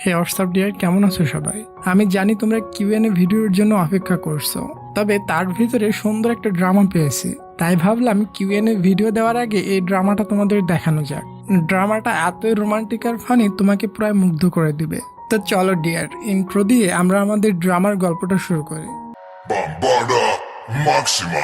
হে WhatsApp deer, কেমন আছো সবাই? আমি জানি তোমরা কিউএনএ ভিডিওর জন্য অপেক্ষা করছো, তবে তার ভিতরে সুন্দর একটা ড্রামা পেয়েছি। তাই ভাবলাম কিউএনএ ভিডিও দেওয়ার আগে এই ড্রামাটা তোমাদের দেখানো যাক। ড্রামাটা এতই রোমান্টিক আর ফানি, তোমাকে প্রায় মুগ্ধ করে দিবে। তো চলো ডিয়ার, ইন্ট্রো দিয়ে আমরা আমাদের ড্রামার গল্পটা শুরু করি। Bombarda Maxima.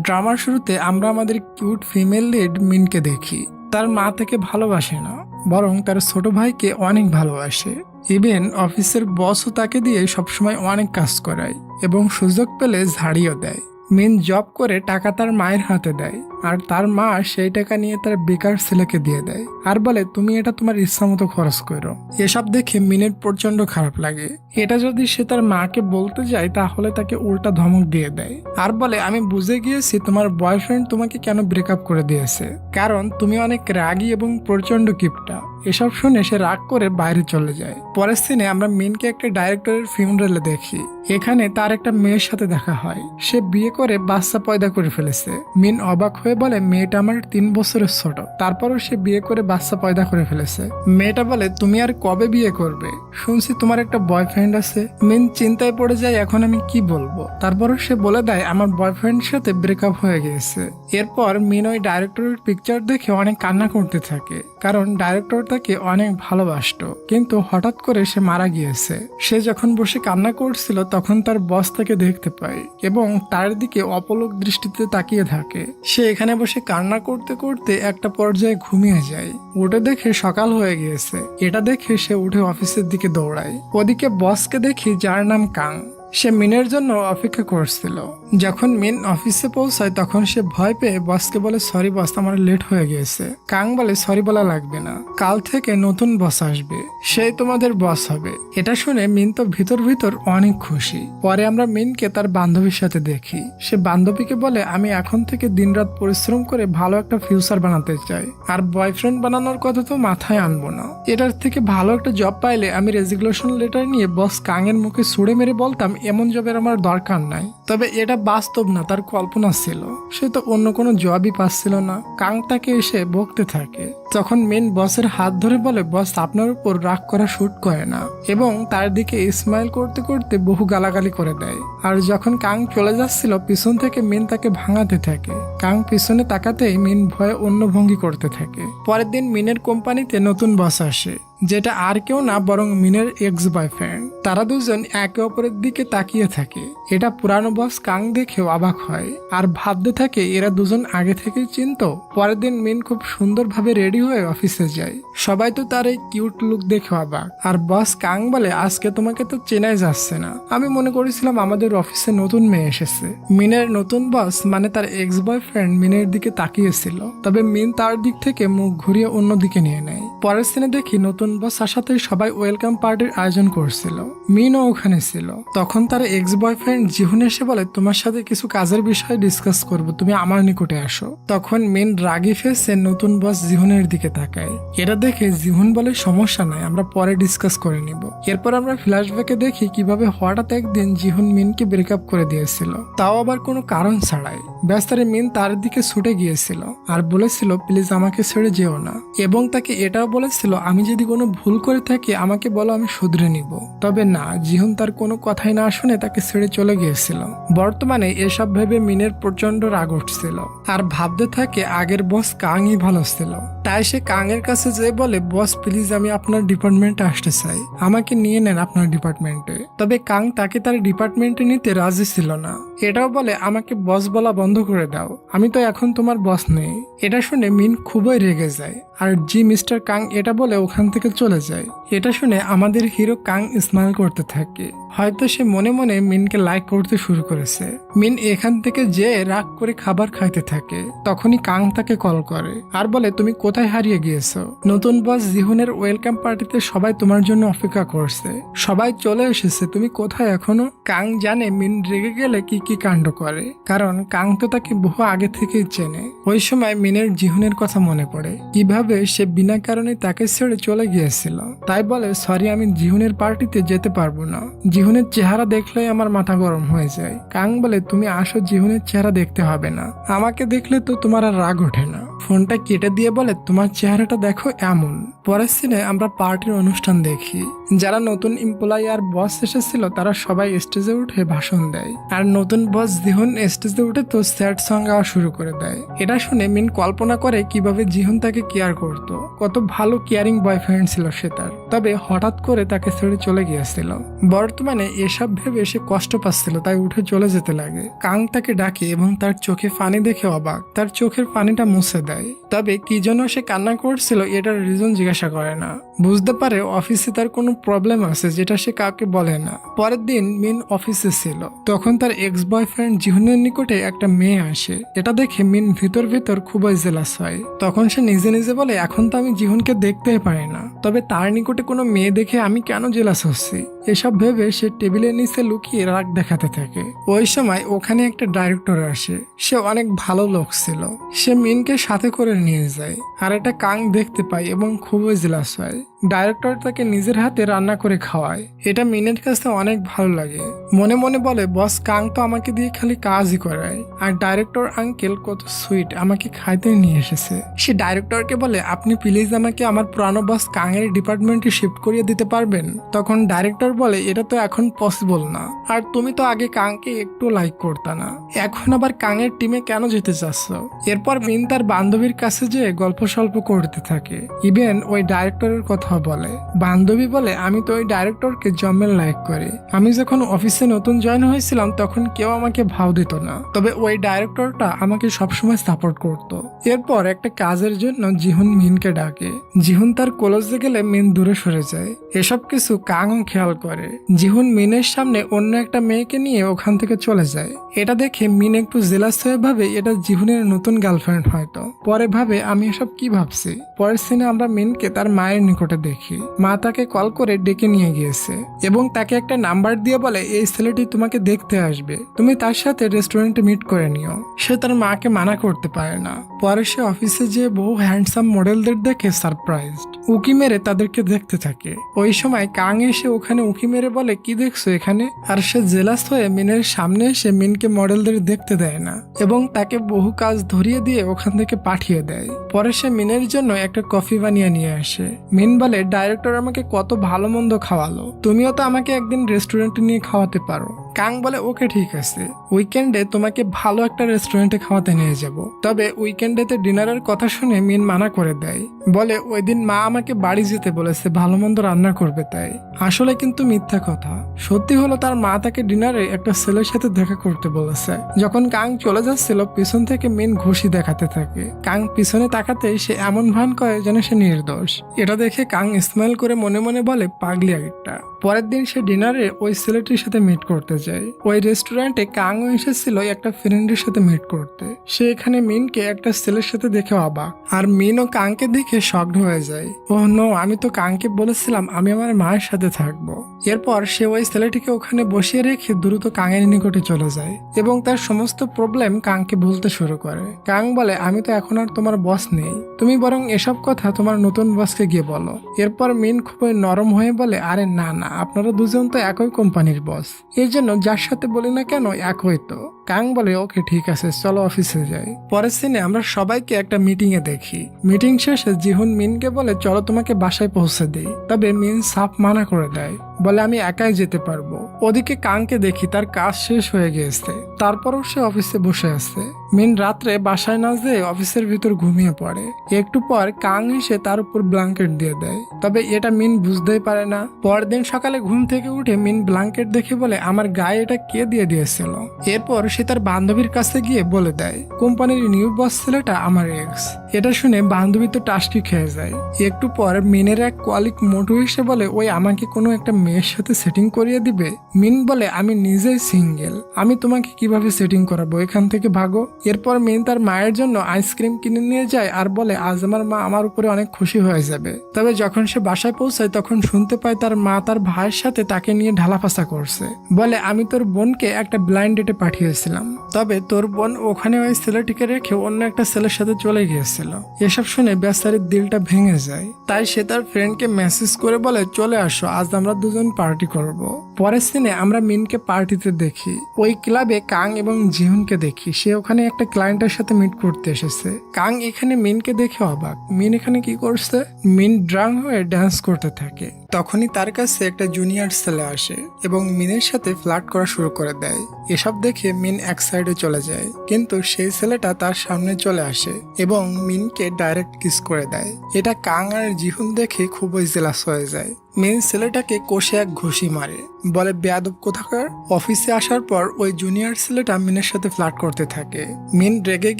ড্রামার শুরুতে আমরা আমাদের কিউট ফিমেল লিড মিনকে দেখি। তার মা তাকে ভালোবাসে না, বরং তার ছোট ভাইকে অনেক ভালোবাসে। ইভেন অফিসের বসও তাকে দিয়ে সবসময় অনেক কাজ করায় এবং সুযোগ পেলে ঝাড়িও দেয়। মিন জব করে টাকা তার মায়ের হাতে দেয়, আর তার মা সেই টাকা নিয়ে তার বেকার ছেলেকে দিয়ে দেয় আর বলে তুমি এটা তোমার ইচ্ছা মতো খরচ করো। এসব দেখে মিনের প্রচন্ড খারাপ লাগে। এটা যদি সে তার মাকে বলতে যায় তাহলে তাকে উল্টা ধমক দিয়ে দেয় আর বলে আমি বুঝে গিয়েছি তোমার বয়ফ্রেন্ড তোমাকে কেন ব্রেকআপ করে দিয়েছে, কারণ তুমি অনেক রাগী এবং প্রচন্ড কিপটা। এসব শুনে সে রাগ করে বাইরে চলে যায়। পরের সিনে আমরা মিনকে একটা ডাইরেক্টরের ফিউনারালে দেখি। এখানে তার একটা মেয়ের সাথে দেখা হয়। সে বিয়ে করে বাচ্চা পয়দা করে ফেলেছে। মিন অবাক হয়ে বলে মেয়েটা আমার 3 বছরের ছোট, তারপরও সে বিয়ে করে বাচ্চা পয়দা করে ফেলেছে। মেয়েটা বলে তুমি আর কবে বিয়ে করবে? শুনছি তোমার একটা বয়ফ্রেন্ড আছে। মিন চিন্তায় পড়ে যায়, এখন আমি কি বলবো। তারপরও সে বলে দেয় আমার বয়ফ্রেন্ডের সাথে ব্রেকআপ হয়ে গিয়েছে। এরপর মিন ওই ডাইরেক্টরের পিকচার দেখে অনেক কান্না করতে থাকে, কারণ ডাইরেক্টর তাকে অনেক ভালোবাসতো, কিন্তু হঠাৎ করে সে মারা গিয়েছে। সে যখন বসে কান্না করছিল তখন তার বস তাকে দেখতে পায় এবং তার দিকে অপলক দৃষ্টিতে তাকিয়ে থাকে। সে এখানে বসে কান্না করতে করতে একটা পর্যায়ে ঘুমিয়ে যায়। উঠে দেখে সকাল হয়ে গিয়েছে। এটা দেখে সে উঠে অফিসের দিকে দৌড়ায়। ওদিকে বসকে দেখি, যার নাম কাং। সে মিনের জন্য অপেক্ষা করছিল। যখন মিন অফিসে পৌঁছায় তখন সে ভয় পেয়ে বসকে বলে সরি বস, আমার লেট হয়ে গিয়েছে। কাং বলে সরি বলা লাগবে না, কাল থেকে নতুন বস আসবে, সেই তোমাদের বস হবে। এটা শুনে মিন তো ভিতর ভিতর অনেক খুশি। পরে আমরা মিনকে তার বান্ধবীর সাথে দেখি। সে বান্ধবীকে বলে আমি এখন থেকে দিনরাত পরিশ্রম করে ভালো একটা ফিউচার বানাতে চাই, আর বয়ফ্রেন্ড বানানোর কথা তো মাথায় আনবো না। এটার থেকে ভালো একটা জব পাইলে আমি রেজিগনেশন লেটার নিয়ে বস কাং এর মুখে ছুড়ে মেরে বলতাম এমন জবের আমার দরকার নাই। তবে এটা বাস্তব না, তার কল্পনা ছিল। সে তো অন্য কোনো জবই পাচ্ছিল না। কাং তাকে এসে বকতে থাকে। তখন মেন বসের হাত ধরে বলে বস আপনার উপর রাগ করা শুট করে না, এবং তার দিকে স্মাইল করতে করতে বহু গালাগালি করে দেয়। আর যখন কাং চলে যাচ্ছিল পিছন থেকে মিন তাকে ভাঙাতে থাকে। কাং পিছনে তাকাতেই মিন ভয়ে অন্য ভঙ্গি করতে থাকে। পরের দিন মিনের কোম্পানিতে নতুন বস আসে, যেটা আর কেউ না বরং মিনের এক্স বয়ফ্রেন্ড। তারা দুজন একে অপরের দিকে তাকিয়ে থাকে। এটা পুরানো বস কাং দেখেও অবাক হয় আর ভাবতে থাকে এরা দুজন আগে থেকেই চিনতো। পরের দিন মিন খুব সুন্দরভাবে রেডি হয়ে অফিসে যায়। সবাই তো তার এই কিউট লুক দেখে অবাক। আর বস কাং বলে আজকে তোমাকে তো চেনাই যাচ্ছে না, আমি মনে করেছিলাম আমাদের অফিসে নতুন মেয়ে এসেছে। মিনের নতুন বস মানে তার এক্স বয়ফ্রেন্ড মিনের দিকে তাকিয়েছিল, তবে মিন তার দিক থেকে মুখ ঘুরিয়ে অন্যদিকে নিয়ে নেয়। পরের সিনে দেখি নতুন বস আসাতে সবাই ওয়েলকাম পার্টির আয়োজন করছিল। মিনও ওখানে ছিল। তখন তার এক্স বয়ফ্রেন্ড জিহুন এসে বলে তোমার সাথে কিছু কাজের বিষয়ে ডিসকাস করব, তুমি আমার নিকটে আসো। তখন মিন রাগি ফেসে নতুন বস জিহুনের দিকে তাকায়। এটা দেখে জিহুন বলে সমস্যা নাই, আমরা পরে ডিসকাস করে নিব। এরপর আমরা ফ্ল্যাশব্যাকে দেখি কিভাবে হঠাৎ একদিন জিহুন মিনকে ব্রেকআপ করে দিয়েছিল, তাও আবার কোনো কারণ ছাড়াই। ব্যস্তারে মিন তার দিকে ছুটে গিয়েছিল আর বলেছিল প্লিজ আমাকে ছেড়ে যেও না, এবং তাকে এটাও বলেছিল আমি যদি কোনো ভুল করে থাকি আমাকে বলো, আমি শুধরে নিব। তবে না, জিহুন তার কোনো কথাই না শুনে তাকে ছেড়ে চলে গিয়েছিল। বর্তমানে এসব ভেবে মিনের প্রচন্ড রাগ উঠছিল আর ভাবতে থাকে আগের বস কাংই ভালো ছিল। তাই সে কাং এর কাছে যেয়ে বলে বস প্লিজ আমি আপনার ডিপার্টমেন্টে আসতে চাই, আমাকে নিয়ে নেন আপনার ডিপার্টমেন্টে। তবে কাং তাকে তার ডিপার্টমেন্টে নিতে রাজি ছিল না। এটাও বলে আমাকে বস বলা বন্ধ করে দাও, আমি তো এখন তোমার বস নেই। এটা শুনে মিন খুবই রেগে যায় আর মিস্টার কাং এটা বলে ওখান থেকে চলে যায়। এটা শুনে আমাদের হিরো কাং স্মাইল করতে থাকে। হয়তো সে মনে মনে মিনকে লাইক করতে শুরু করেছে। মিন এখান থেকে যে রাগ করে খাবার খাইতে থাকে। তখনই কাং তাকে কল করে আর বলে তুমি কোথায় হারিয়ে গিয়েছো? নতুন বস জিহুনের ওয়েলকাম পার্টিতে সবাই তোমার জন্য অপেক্ষা করছে, সবাই চলে এসেছে, তুমি কোথায় এখনো? কাং জানে মিন রেগে গেলে কি কি কাণ্ড করে, কারণ কাং তো তাকে বহু আগে থেকেই চেনে। ওই সময় মিনের জিহুনের কথা মনে পড়ে, কিভাবে সে বিনা কারণে তাকে ছেড়ে চলে গিয়েছিল। তাই বলে, সরি আমি জিহুনের পার্টিতে যেতে পারবো না। জিহুনের চেহারা দেখলেই আমার মাথা গরম হয়ে যায়। কাং বলে, তুমি আসো, জিহুনের চেহারা দেখতে হবে না, আমাকে দেখলে তো তোমার আর রাগ ওঠে না। ফোনটা কেটে দিয়ে বলে, তোমার চেহারাটা দেখো এমন। পরের সিনে আমরা পার্টির অনুষ্ঠান দেখি। যারা নতুন এমপ্লয়ি আর বস এসেছিল তারা সবাই স্টেজে উঠে ভাষণ দেয়, আর নতুন বস জিহুন স্টেজে উঠে তো স্যাড সং গাওয়া শুরু করে দেয়। এটা শুনে মিন কল্পনা করে কিভাবে জিহুন তাকে কেয়ার করত, কত ভালো কেয়ারিং বয়ফ্রেন্ড ছিল সে তার। তবে হঠাৎ করে তাকে ছেড়ে চলে গিয়েছিল। বর্তমানে এসব ভেবে সে কষ্ট পাচ্ছিল, তাই উঠে চলে যেতে লাগে। কাং তাকে ডাকে এবং তার চোখে পানি দেখে অবাক, তার চোখের পানিটা মুছে দেয়। তবে কি জন্য সে কান্না করছিল এটার রিজন জিজ্ঞাসা করে না। বুঝতে পারে অফিসে তার কোনো প্রবলেম আছে যেটা সে কাউকে বলে না। পরের দিন মিন অফিসে ছিল, তখন তার এক্স বয়ফ্রেন্ড জিহুনের নিকটে একটা মেয়ে আসে। এটা দেখে মিন ভিতর ভিতর খুবই জেলাস হয়। তখন সে নিজে নিজে বলে, এখন তো আমি জিহুনকে দেখতেই পারি না, তবে তার নিকটে কোনো মেয়ে দেখে আমি কেন জেলাস হচ্ছি। এসব ভেবে সে টেবিলের নিচে লুকিয়ে রাগ দেখাতে থাকে। ওই সময় ওখানে একটা ডাইরেক্টর আসে, সে অনেক ভালো লোক ছিল। সে মিনকে সাথে করে নিয়ে যায়, আর এটা কাং দেখতে পায় এবং খুবই জেলাস হয়। ডাইরেক্টর তাকে নিজের হাতে রান্না করে খাওয়ায়, এটা মিনের কাছে অনেক ভালো লাগে। মনে মনে বলে, বস কাং তো আমাকে দিয়ে খালি কাজই করায়, আর ডাইরেক্টর আঙ্কেল কত সুইট, আমাকে খাইতে নিয়ে এসেছে। সে ডাইরেক্টরকে বলে, আপনি প্লিজ আমাকে আমার পুরানো বস কাং এর ডিপার্টমেন্টে শিফট করিয়ে দিতে পারবেন। তখন ডাইরেক্টর বলে, এটা তো এখন পসিবল না, আর তুমি তো আগে কাংকে একটু লাইক করতা না, এখন আবার কাং এর টিমে কেন যেতে চাচ্ছ। এরপর মিন তার বান্ধবীর কাছে যেয়ে গল্প সল্প করতে থাকে, ইভেন ওই ডাইরেক্টরের কথা বলে। বান্ধবী বলে, আমি তো ওই ডাইরেক্টরকে জম্মেল লাইক করি, আমি যখন অফিসে নতুন জয়েন হয়েছিলাম তখন কেউ আমাকে ভাও দিত না, তবে ওই ডাইরেক্টরটা আমাকে সবসময় সাপোর্ট করত। এরপর একটা কাজের জন্য জিহুন মিনকে ডাকে। জিহুন তার কলেজে গেলে মিন দূরে সরে যায়। এসব কিছু কাংও খেয়াল করে। জিহুন মিনের সামনে অন্য একটা মেয়েকে নিয়ে ওখান থেকে চলে যায়। এটা দেখে মিন একটু জেলাস হয়ে ভাবে এটা জিহুনের নতুন গার্লফ্রেন্ড হয়তো। পরে ভাবে, আমি এসব কি ভাবছি। পরের সিনে আমরা মিনকে তার মায়ের নিকটে দেখি। মা তাকে কল করে ডেকে নিয়ে গিয়েছে এবং তাকে একটা নাম্বার দিয়ে বলে, এই ছেলেটি তোমাকে দেখতে আসবে, তুমি তার সাথে রেস্টুরেন্টে মিট করে নিও। সে তার মাকে মানা করতে পারে না। পরে সে অফিসে যে বহু হ্যান্ডসাম মডেলদের দেখে সারপ্রাইজড, উকি মেরে তাদেরকে দেখতে থাকে। ওই সময় কাং এসে ওখানে উকি মেরে বলে, কি দেখছো এখানে। আর সে জেলাস হয়ে মিনের সামনে এসে মিনকে মডেলদের দেখতে দেয় না এবং তাকে বহু কাজ ধরিয়ে দিয়ে ওখান থেকে পাঠিয়ে দেয়। পরে সে মিনের জন্য একটা কফি বানিয়ে নিয়ে আসে। মিন বলে, ডাইরেক্টর আমাকে কত ভালো মন্দ খাওয়ালো, তুমিও তো আমাকে একদিন রেস্টুরেন্টে নিয়ে খাওয়াতে পারো। কাং বলে, ওকে ঠিক আছে, উইকেন্ডে তোমাকে ভালো একটা রেস্টুরেন্টে খাওয়াতে নিয়ে যাব। তবে উইকেন্ডেতে ডিনারের কথা শুনে মিন মানা করে দেয়, বলে ওই দিন মা আমাকে বাড়ি যেতে বলেছে, ভালো মন্দ রান্না করবে তাই। আসলে কিন্তু মিথ্যা কথা। সত্যি হলো তার মা তাকে ডিনারে একটা ছেলের সাথে দেখা করতে বলেছে। যখন কাং চলে যাচ্ছিল পিছন থেকে মিন ঘুষি দেখাতে থাকে। কাং পিছনে তাকাতে সে এমন ভান করে যেন সে নির্দোষ। এটা দেখে কাং স্মাইল করে মনে মনে বলে, পাগলি একটা। পরের দিন সে ডিনারে ওই ছেলেটির সাথে মিট করতে যায়। ওই রেস্টুরেন্টে কাংও এসেছিল একটা ফ্রেন্ডের সাথে মিট করতে। সে এখানে মিনকে একটা ছেলের সাথে দেখে অবাক, আর মিন ও কাংকে দেখে শকড হয়ে যায়। ওহ নো, আমি তো কাংকে বলেছিলাম আমি আমার মায়ের সাথে থাকবো। এরপর সে ওই ছেলেটিকে ওখানে বসিয়ে রেখে দ্রুত কাংয়ের নিকটে চলে যায় এবং তার সমস্ত প্রবলেম কাংকে বলতে শুরু করে। কাং বলে, আমি তো এখন আর তোমার বস নেই, তুমি বরং এসব কথা তোমার নতুন বসকে গিয়ে বলো। এরপর মিন খুবই নরম হয়ে বলে, আরে না না, আপনারা দুজন তো একই কোম্পানির বস, এর জন্য যার সাথে বলি না কেন একই তো। কাং বলে, ওকে ঠিক আছে, চলো অফিসে যাই। পরের সিনে আমরা সবাইকে একটা মিটিং এ দেখি। মিটিং শেষে জিহুন মিনকে বলে, চলো তোমাকে বাসায় পৌঁছে দিই। তবে মিন সাফ মানা করে দেয়, বলে আমি একাই যেতে পারবো। ওদিকে কাংকে দেখি তার কাজ শেষ হয়ে গিয়েছে, তারপরও সে অফিসে বসে আছে। মিন রাত্রে বাসায় না যেয়ে অফিসের ভিতর ঘুমিয়ে পড়ে। একটু পর কাং এসে তার উপর ব্ল্যাঙ্কেট দিয়ে দেয়, তবে এটা মিন বুঝতেই পারে না। পরদিন সকালে ঘুম থেকে উঠে মিন ব্ল্যাঙ্কেট দেখে বলে, আমার গায়ে এটা কে দিয়ে দিয়েছিল। এরপর সে তার বান্ধবীর কাছে গিয়ে বলে দেয়, কোম্পানির নিউ বস ছেলেটা আমার এক্স। এটা শুনে বান্ধবী তো টাস্কি খেয়ে যায়। একটু পর মিনের এক কলিগ মোটু এসে বলে, ওই আমাকে কোনো একটা মেয়ের সাথে সেটিং করিয়ে দিবে। মিন বলে আমি নিজেই সিঙ্গেল, আমি তোমাকে কিভাবে সেটিং করাবো, এখান থেকে ভাগো। এরপর মিন তার মায়ের জন্য আইসক্রিম কিনে নিয়ে যায় আর বলে আজ আমার মা আমার উপরে অনেক খুশি হয়ে যাবে। তবে যখন সে বাসায় পৌঁছায় তখন শুনতে পায় তার মা তার ভাইয়ের সাথে তাকে নিয়ে ঢালাফাসা করছে। বলে আমি তোর বোনকে একটা ব্লাইন্ড ডেটে পাঠিয়েছিলাম, তবে তোর বোন ওখানে ওই ছেলেটিকে রেখে অন্য একটা ছেলের সাথে চলে গিয়েছিল। এসব শুনে বেচারির দিলটা ভেঙে যায়। তাই সে তার ফ্রেন্ডকে মেসেজ করে বলে চলে আসো, আজ আমরা দুজন পার্টি করব। পরের সিনে আমরা মিনকে পার্টিতে দেখি। ওই ক্লাবে কাং এবং জিহুনকে দেখি, সে ওখানে একটা ক্লায়েন্টের সাথে মিট করতে এসেছে। কাং এখানে মিনকে দেখে অবাক, মিন এখানে কি করছে। মিন ড্রাং হয়ে ড্যান্স করতে থাকে। তখনই তার কাছে একটা জুনিয়র ছেলে আসে এবং মিনের সাথে ফ্লার্ট করা শুরু করে দেয়। এসব দেখে মিন এক সাইডে চলে যায়, কিন্তু সেই ছেলেটা তার সামনে চলে আসে এবং মিনকে ডাইরেক্ট কিস করে দেয়। এটা কাং আর জিহুন দেখে খুবই জেলাস হয়ে যায়। মিন ছেলেটাকে কষে এক ঘুষি মারে, বলে বেয়াদব কোথাকার। অফিসে আসার পর ওই জুনিয়র ছেলেটা মিনের সাথে ফ্লার্ট করতে থাকে। মিন রেগে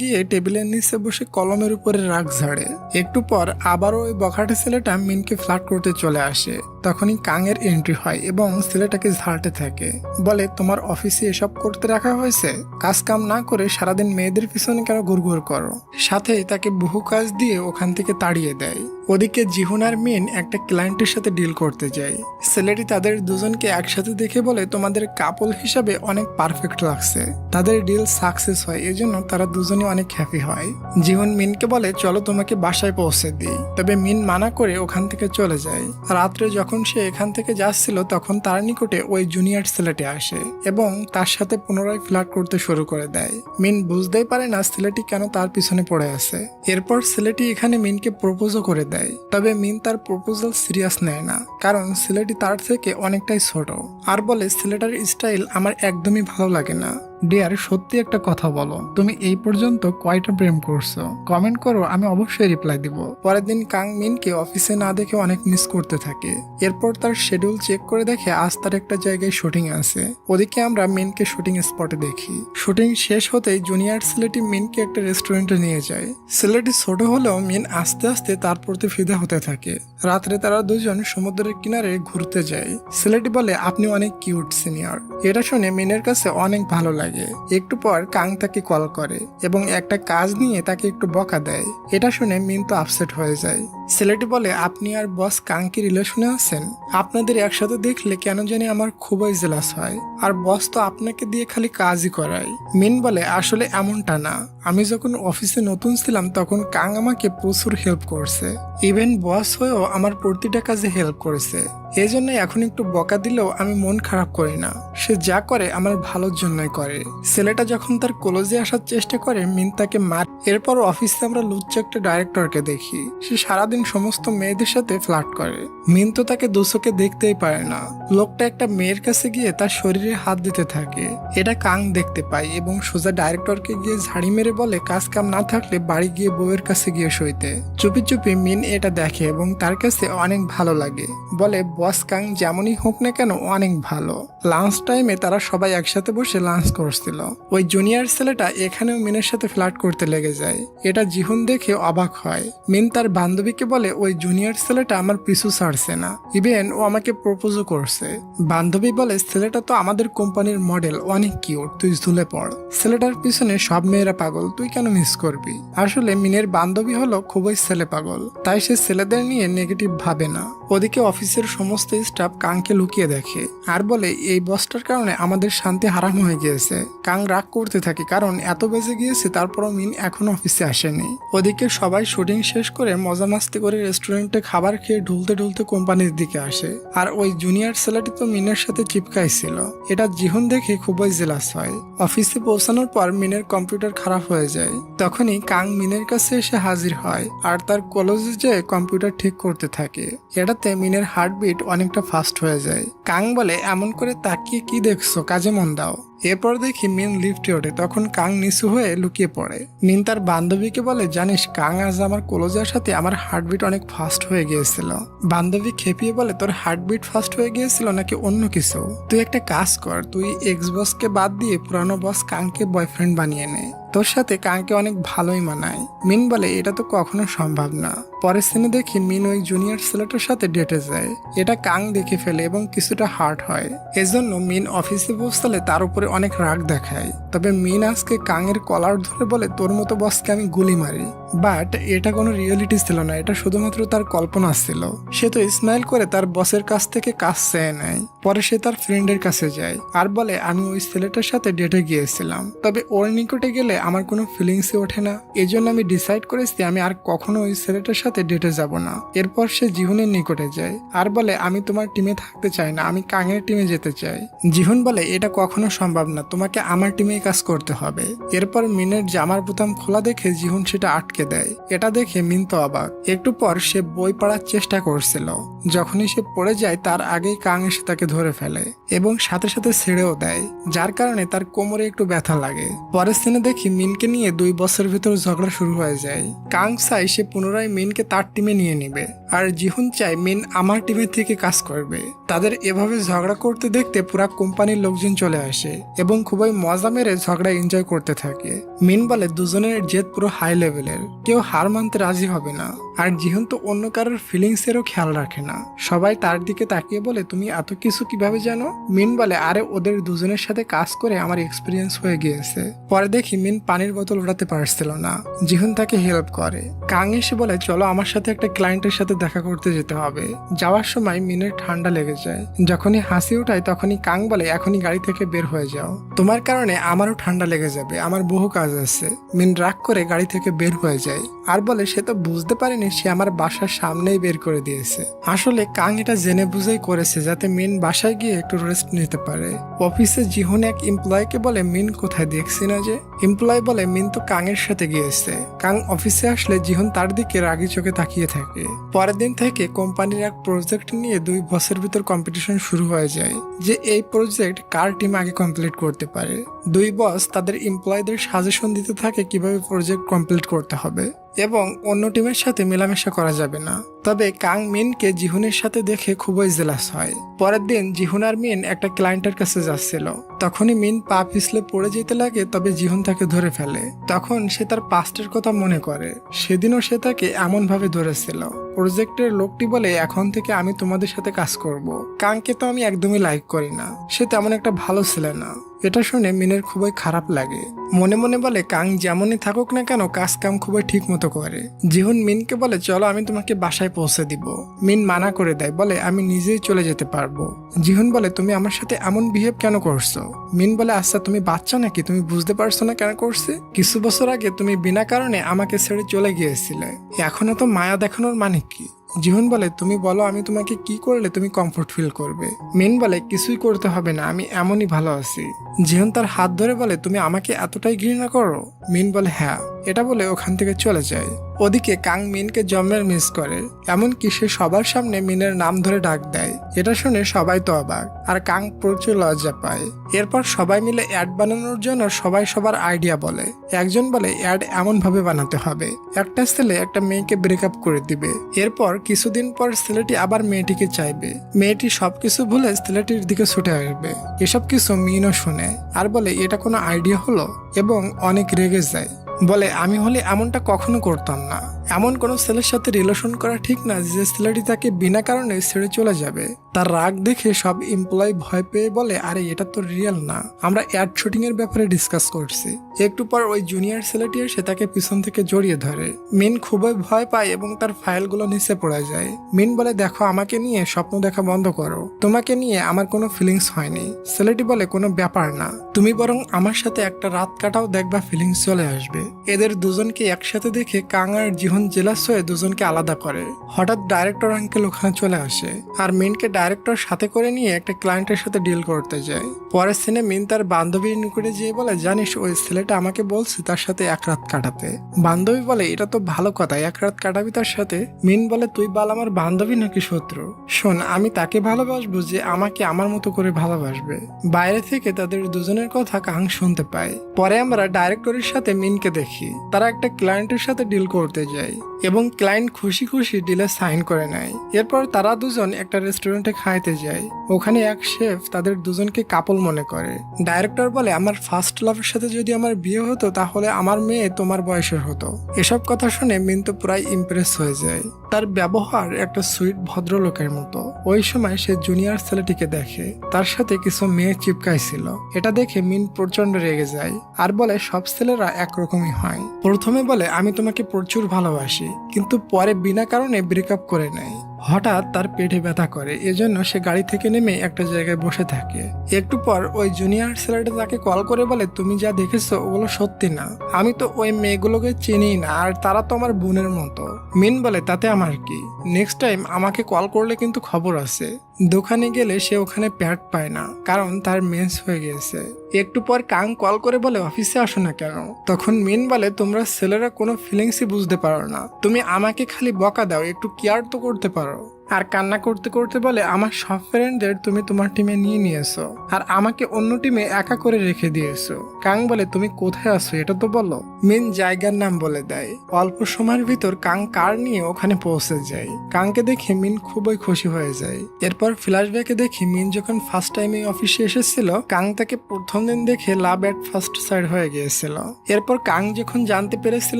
গিয়ে টেবিলের নিচে বসে কলমের উপরে রাগ ঝাড়ে। একটু পর আবারও ওই বখাটে ছেলেটা মিনকে ফ্লার্ট করতে চলে আসে। তখনই কাঙের এন্ট্রি হয় এবং ছেলেটাকে ঝাড়তে থাকে। বলে তোমার অফিসে এসব করতে রাখা হয়েছে, কাজ কাম না করে সারাদিন মেয়েদের পিছনে কেন ঘুরঘুর করো। সাথেই তাকে বহু কাজ দিয়ে ওখান থেকে তাড়িয়ে দেয়। ওদিকে জিহুন আর মিন একটা ক্লায়েন্টের সাথে ডিল করতে যায়। ছেলেটি তাদের দুজনকে একসাথে দেখে বলে তোমাদের কাপল হিসাবে অনেক পারফেক্ট লাগছে। তাদের ডিল সাকসেস হয়, এজন্য তারা দুজনে অনেক হ্যাপি হয়। জিহুন মিনকে বলে চলো তোমাকে বাসায় পৌঁছে দিই, তবে মিন মানা করে ওখান থেকে চলে যায়। রাত্রে যখন সে এখান থেকে যাচ্ছিল তখন তার নিকটে ওই জুনিয়র ছেলেটি আসে এবং তার সাথে পুনরায় ফ্লার্ট করতে শুরু করে দেয়। মিন বুঝতেই পারে না ছেলেটি কেন তার পিছনে পড়ে আছে। এরপর ছেলেটি এখানে মিনকে প্রপোজও করে দেয়, তবে মিন তার প্রপোজাল সিরিয়াস নেয় না, কারণ ছেলেটি তার থেকে অনেকটাই ছোট আর বলে ছেলেটার স্টাইল আমার একদমই ভালো লাগে না। ডিয়ার, সত্যি একটা কথা বলো, তুমি এই পর্যন্ত কয়টা প্রেম করছো? কমেন্ট করো, আমি অবশ্যই রিপ্লাই দিব। পরের দিন কাং মিনকে অফিসে না দেখে অনেক মিস করতে থাকে। এরপর তার শিডিউল চেক করে দেখে আজ তার একটা জায়গায় শুটিং আছে। ওদিকে আমরা মিনকে শুটিং স্পটে দেখি। শুটিং শেষ হতেই জুনিয়র ছেলেটি মিনকে একটা রেস্টুরেন্টে নিয়ে যায়। ছেলেটি ছোট হলেও মিন আস্তে আস্তে তার প্রতি ফিদা হতে থাকে। রাত্রে তারা দুজন সমুদ্রের কিনারে ঘুরতে যায়। ছেলেটি বলে আপনি অনেক কিউট সিনিয়র। এটা শুনে মিনের কাছে অনেক ভালো লাগে। একটু পর কাং তাকে কল করে এবং একটা কাজ নিয়ে তাকে একটু বকা দেয়। এটা শুনে মিন তো আপসেট হয়ে যায়। ছেলেটি বলে আপনি আর বস কাং কি রিলেশনে আছেন? আপনাদের একসাথে দেখলে কেন জানি আমার খুবই জেলাস হয়, আর বস তো আপনাকে দিয়ে খালি কাজই করায়। মিন বলে আসলে এমনটা না, আমি যখন অফিসে নতুন ছিলাম তখন কাং আমাকে প্রচুর হেল্প করছে, ইভেন বস হয়েও আমার প্রতিটা কাজে হেল্প করেছে। এই জন্য এখন একটু বকা দিলেও আমি মন খারাপ করি না, সে যা করে আমার ভালোর জন্যই করে। ছেলেটা যখন তার কলেজে আসার চেষ্টা করে মিন তাকে মার। এরপর অফিসে আমরা লুচ্চা একটা ডাইরেক্টরকে দেখি, সে সারাদিন সমস্ত মেয়েদের সাথে ফ্লার্ট করে। মিন তো তাকে দুচোখে দেখতেই পারে না। লোকটা একটা মেয়ের কাছে গিয়ে তার শরীরে হাত দিতে থাকে। এটা কাং দেখতে পায় এবং সোজা ডাইরেক্টরকে গিয়ে ঝাড়ি মেরে বলে কাজ কাম না থাকলে বাড়ি গিয়ে বউয়ের কাছে গিয়ে সইতে। চুপি চুপি মিন এটা দেখে এবং তার কাছে অনেক ভালো লাগে। বলে বস কাং যেমনই হোক না কেন অনেক ভালো। লাঞ্চ টাইমে তারা সবাই একসাথে বসে লাঞ্চ করছিল। ওই জুনিয়র ছেলেটা এখানেও মিনের সাথে ফ্লার্ট করতে লেগে যায়। এটা জিহুন দেখে অবাক হয়। মিন তার বান্ধবীকে বলে ওই জুনিয়র ছেলেটা আমার পিছু ছাড়ছে না, ইভেন ও আমাকে প্রপোজও করছে। বান্ধবী বলে ছেলেটা তো আমাদের কোম্পানির মডেল, অনেক কিউট, তুই ঝুলে পড়। ছেলেটার পিছনে সব মেয়েরা পাগল, তুই কেন মিস করবি? আসলে মিনের বান্ধবী হলো খুবই ছেলে পাগল, তাই সে ছেলেদের নিয়ে নেগেটিভ ভাবে না। ওদিকে অফিসের সমস্ত স্টাফ কাংকে লুকিয়ে দেখে আর বলে এই বসটার কারণে আমাদের শান্তি হারাম হয়ে গিয়েছে। কাং রাগ করতে থাকে কারণ এত বেজে গিয়েছে তারপরও মিন এখনো অফিসে আসেনি। ওদিকে সবাই শুটিং শেষ করে মজা মাস্তি করে রেস্টুরেন্টে খাবার খেয়ে ঢুলতে ঢুলতে কোম্পানির দিকে আসে। আর ওই জুনিয়র ছেলেটি তো মিনের সাথে চিপকাই ছিল। এটা জিহুন দেখে খুবই জেলাস হয়। অফিসে পৌঁছানোর পর মিনের কম্পিউটার খারাপ হয়ে যায়। তখনই কাং মিনের কাছে এসে হাজির হয় আর তার কলেজে যেয়ে কম্পিউটার ঠিক করতে থাকে। এটাতে মিনের হার্টবিট অনেকটা ফাস্ট হয়ে যায়। কাং বলে এমন করে তাকিয়ে কি দেখছো, কাজে মন দাও। এরপর দেখি মিন লিফটে ওঠে, তখন কাং নিচু হয়ে লুকিয়ে পড়ে। মিন তার বান্ধবীকে বলে, জানিস কাং, আজ আমার কলেজের সাথে আমার হার্টবিট অনেক ফাস্ট হয়ে গিয়েছিল। বান্ধবী খেপিয়ে বলে, তোর হার্টবিট ফাস্ট হয়ে গিয়েছিল নাকি অন্য কিছু? তুই একটা কাজ কর, তুই এক্স বসকে বাদ দিয়ে পুরানো বস কাংকে বয়ফ্রেন্ড বানিয়ে নে, তোর সাথে কাংকে অনেক ভালোই মানায়। মিন বলে, এটা তো কখনো সম্ভব না। পরের সিনে দেখি মিন ওই জুনিয়র ছেলেটার সাথে ডেটে যায়। এটা কাং দেখে ফেলে এবং কিছুটা হার্ট হয়। এজন্য মিন অফিসে পৌঁছালে তার উপরে অনেক রাগ দেখায়। তবে মিন আজকে কাং এর কলার ধরে বলে, তোর মতো বসকে আমি গুলি মারি। বাট এটা কোনো রিয়েলিটি ছিল না, এটা শুধুমাত্র তার কল্পনা ছিল। সে তো স্মাইল করে তার বসের কাছ থেকে কাজ চেয়ে নেয়। পরে সে তার ফ্রেন্ডের কাছে যায় আর বলে, আমি ওই ছেলেটার সাথে ডেটে গিয়েছিলাম, তবে ওর নিকটে গেলে আমার কোনো ফিলিংসই ওঠে না। এজন্য আমি ডিসাইড করেছি আমি আর কখনো ওই ছেলেটার সাথে ডেটে যাব না। এরপর সে জিহুনের নিকটে যায় আর বলে, আমি তোমার টিমে থাকতে চাই না, আমি কাঙের টিমে যেতে চাই। জিহুন বলে, এটা কখনো সম্ভব না, তোমাকে আমার টিমেই কাজ করতে হবে। এরপর মিনের জামার বোতাম খোলা দেখে জিহুন সেটা আটকে দেয়। এটা দেখে মিন তো অবাক। একটু পর সে বই পড়ার চেষ্টা করছিল, যখনই সে পড়ে যায় তার আগেই কাং এসে তাকে ধরে ফেলে এবং সাথে সাথে ছেড়েও দেয়, যার কারণে তার কোমরে একটু ব্যথা লাগে। পরের সিনে দেখি মিনকে নিয়ে দুই বছরের ভিতর ঝগড়া শুরু হয়ে যায়। কাং চাই সে পুনরায় মিনকে তার টিমে নিয়ে নিবে, আর জিহুন চাই মিন আমার টিমে থেকে কাজ করবে। তাদের এভাবে ঝগড়া করতে দেখতে পুরা কোম্পানির লোকজন চলে আসে এবং খুবই মজা মেরে ঝগড়া এনজয় করতে থাকে। মিন বলে, দুজনের জেদ পুরো হাই লেভেলের, কেউ হার মানতে রাজি হবে না। আর জিহুন তো অন্য কারোর ফিলিংস এরও খেয়াল রাখে না। সবাই তার দিকে তাকিয়ে বলে, তুমি এত কিছু কিভাবে জানো? মিন বলে, আরে ওদের দুজনের সাথে কাজ করে আমার এক্সপিরিয়েন্স হয়ে গিয়েছে। পরে দেখি মিন পানির বোতল উঠাতে পারছিল না, জিহুন তাকে হেল্প করে। কাং এসে বলে, চলো আমার সাথে একটা ক্লায়েন্টের সাথে দেখা করতে যেতে হবে। যাওয়ার সময় মিনের ঠান্ডা লেগে যায়। যখনই হাসি উঠায় তখনই কাং বলে, এখনই গাড়ি থেকে বের হয়ে যাও, তোমার কারণে আমারও ঠান্ডা লেগে যাবে, আমার বহু কাজ আছে। মিন রাগ করে গাড়ি থেকে বের হয়ে যায় আর বলে, সে তো বুঝতে পারেনি সে আমার বাসার সামনেই বের করে দিয়েছে। আসলে কাং এটা জেনে বুঝেই করেছে যাতে মিন বাসায় গিয়ে একটু রেস্ট নিতে পারে। অফিসে জিহুন এক এমপ্লয়কে বলে, মিন কোথায়, দেখছি না যে। এমপ্লয় বলে, মিন তো কাং এর সাথে গিয়েছে। কাং অফিসে আসলে জিহুন তার দিকে রাগি চোখে তাকিয়ে থাকে। পরের দিন থেকে কোম্পানির এক প্রজেক্ট নিয়ে দুই বছর ভিতর কম্পিটিশন শুরু হয়ে যায় যে এই প্রজেক্ট কার টিম আগে কমপ্লিট করতে পারে। দুই বস তাদের এমপ্লয়দের সাজেশন দিতে থাকে কিভাবে প্রজেক্ট কমপ্লিট করতে হবে এবং অন্য টিমের সাথে মেলামেশা করা যাবে না। তবে কাং মিনকে জিহুনের সাথে দেখে খুবই জেলাস হয়। পরের দিন জিহুন আর মিন একটা ক্লায়েন্টের কাছে যাচ্ছিল, তখনই মিন পা পিছলে পড়ে যেতে লাগে, তবে জিহুন তাকে ধরে ফেলে। তখন সে তার পাস্টের কথা মনে করে, সেদিনও সে তাকে এমন ভাবে ধরেছিল। প্রজেক্টের লোকটি বলে, এখন থেকে আমি তোমাদের সাথে কাজ করব। কাংকে তো আমি একদমই লাইক করি না, সে তেমন একটা ভালো ছেলে না। এটা শুনে মিনের খুবই খারাপ লাগে। মনে মনে বলে, কাং যেমনই থাকুক না কেন কাজ কাম খুবই ঠিক মতো করে। জিহুন মিনকে বলে, চলো আমি তোমাকে বাসায় পৌঁছে দিব। মিন মানা করে দেয়, বলে আমি নিজেই চলে যেতে পারবো। জিহুন বলে, তুমি আমার সাথে এমন বিহেভ কেন করছো? মিন বলে, আচ্ছা তুমি বাচ্চা নাকি, তুমি বুঝতে পারছো না কেন করছে? কিছু বছর আগে তুমি বিনা কারণে আমাকে ছেড়ে চলে গিয়েছিলে, এখন তো মায়া দেখানোর মানে কি? জিহুন বলে, তুমি বলো আমি তোমাকে কি করলে তুমি কমফোর্ট ফিল করবে? মিন বলে, কিছুই করতে হবে না, আমি এমনই ভালো আছি। জিহুন তার হাত ধরে বলে, তুমি আমাকে এতটাই ঘৃণা করো? মিন বলে, হ্যাঁ। এটা বলে ওখান থেকে চলে যায়। ওদিকে কাং মিনকে জন্মের মিস করে, এমনকি সে সবার সামনে মিনের নাম ধরে ডাক দেয়। এটা শুনে সবাই তো অবাক, আর কাং প্রচুর লজ্জা পায়। এরপর সবাই মিলে অ্যাড বানানোর জন্য সবাই সবার আইডিয়া বলে। একজন বলে, অ্যাড এমন ভাবে বানাতে হবে একটা ছেলে একটা মেয়েকে ব্রেকআপ করে দিবে, এরপর কিছুদিন পর ছেলেটি আবার মেয়েটিকে চাইবে, মেয়েটি সবকিছু ভুলে ছেলেটির দিকে ছুটে আসবে। এসব কিছু মিনও শুনে আর বলে, এটা কোনো আইডিয়া হলো, এবং অনেক রেগে যায়। বলে, আমি হলে এমনটা কখনো করতাম না। এমন কোনো ছেলের সাথে রিলেশন করা ঠিক না যে ছেলেটি তাকে বিনা কারণে ছেড়ে চলে যাবে। তার রাগ দেখে সব এমপ্লয়ি ভয় পেয়ে বলে, আরে এটা তো রিয়েল না, আমরা অ্যাড শুটিং এর ব্যাপারে ডিসকাস করছি। একটু পর ওই জুনিয়র ছেলেটি এসে তাকে পিছন থেকে জড়িয়ে ধরে। মিন খুবই ভয় পায় এবং তার ফাইলগুলো নিচে পড়ে যায়। মিন বলে, দেখো আমাকে নিয়ে স্বপ্ন দেখা বন্ধ করো, তোমাকে নিয়ে আমার কোনো ফিলিংস হয়নি। ছেলেটি বলে, কোনো ব্যাপার না, তুমি বরং আমার সাথে একটা রাত কাটাও, দেখবা ফিলিংস চলে আসবে। এদের দুজনকে একসাথে দেখে কাং আর জিহুন জিহন জেলাস হয়ে দুজনকে আলাদা করে। হঠাৎ ডাইরেক্টর আঙ্কেল ওখানে চলে আসে আর মিনকে ডাইরেক্টর সাথে করে নিয়ে একটা ক্লায়েন্টের সাথে ডিল করতে যায়। পরের সিনে মিন তার বান্ধবীর নিকটে যেয়ে বলে, জানিস ওই ছেলেটা আমাকে বলছে তার সাথে এক রাত কাটাতে। বান্ধবী বলে, এটা তো ভালো কথা, এক রাত কাটাবি তার সাথে। মিন বলে, তুই বল আমার বান্ধবী নাকি শত্রু? শোন, আমি তাকে ভালোবাসবো যে আমাকে আমার মতো করে ভালোবাসবে। বাইরে থেকে তাদের দুজনের কথা কাং শুনতে পায়। পরে আমরা ডাইরেক্টরের সাথে মিনকে দেখি, তারা একটা ক্লায়েন্টের সাথে ডিল করতে যায় এবং ক্লায়েন্ট খুশি খুশি ডিলে সাইন করে নেয়। এরপর তারা দুজন একটা রেস্টুরেন্টে খাইতে যায়। ওখানে এক শেফ তাদের দুজনকে কাপল মনে করে। ডাইরেক্টর বলে, আমার ফার্স্ট লাভের সাথে যদি আমার বিয়ে হতো তাহলে আমার মেয়ে তোমার বয়সের হতো। এসব কথা শুনে মিন তো প্রায় ইমপ্রেস হয়ে যায়। তার ব্যবহার একটা সুইট ভদ্রলোকের মতো। ওই সময় সে জুনিয়র ছেলেটিকে দেখে, তার সাথে কিছু মেয়ে চিপকাইছিল। এটা দেখে মিন প্রচন্ড রেগে যায় আর বলে, সব ছেলেরা একরকমই হয়। প্রথমে বলে, আমি তোমাকে প্রচুর ভালোবাসি, কিন্তু পরে বিনা কারণে ব্রেকআপ করে নেয়। হঠাৎ তার পেটে ব্যথা করে, এজন্য সে গাড়ি থেকে নেমে একটা জায়গায় বসে থাকে। একটু পর ওই জুনিয়র ছেলেটা তাকে কল করে বলে, তুমি যা দেখেছো ওগুলো সত্যি না, আমি তো ওই মেয়েগুলোকে চিনি না আর তারা তো আমার বোনের মতো। মিন বলে, তাতে আমার কি, নেক্সট টাইম আমাকে কল করলে কিন্তু খবর আছে। দোকানে গেলে সে ওখানে প্যাড পায় না, কারণ তার মেন্স হয়ে গেছে। একটু পর কাং কল করে বলে, অফিসে আসো না কেন? তখন মিন বলে, তোমরা ছেলেরা কোনো ফিলিংসই বুঝতে পারো না, তুমি আমাকে খালি বকা দাও, একটু কেয়ার তো করতে পারো। আর কান্না করতে করতে বলে, আমার সব ফ্রেন্ডদের তুমি তোমার টিমে নিয়ে নিয়েছো আর আমাকে অন্য টিমে একা করে রেখে দিয়েছো। কাং বলে, তুমি কোথায় আছো এটা তো বলো। মিন জায়গার নাম বলে দেয়। অল্প সময়ের ভিতর কাং কার নিয়ে ওখানে পৌঁছে যায়। কাংকে দেখে মিন খুবই খুশি হয়ে যায়। এরপর ফ্ল্যাশব্যাকে দেখি মিন যখন ফার্স্ট টাইম এই অফিসে এসেছিল, কাং তাকে প্রথম দিন দেখে লাভ এট ফার্স্ট সাইড হয়ে গিয়েছিল। এরপর কাং যখন জানতে পেরেছিল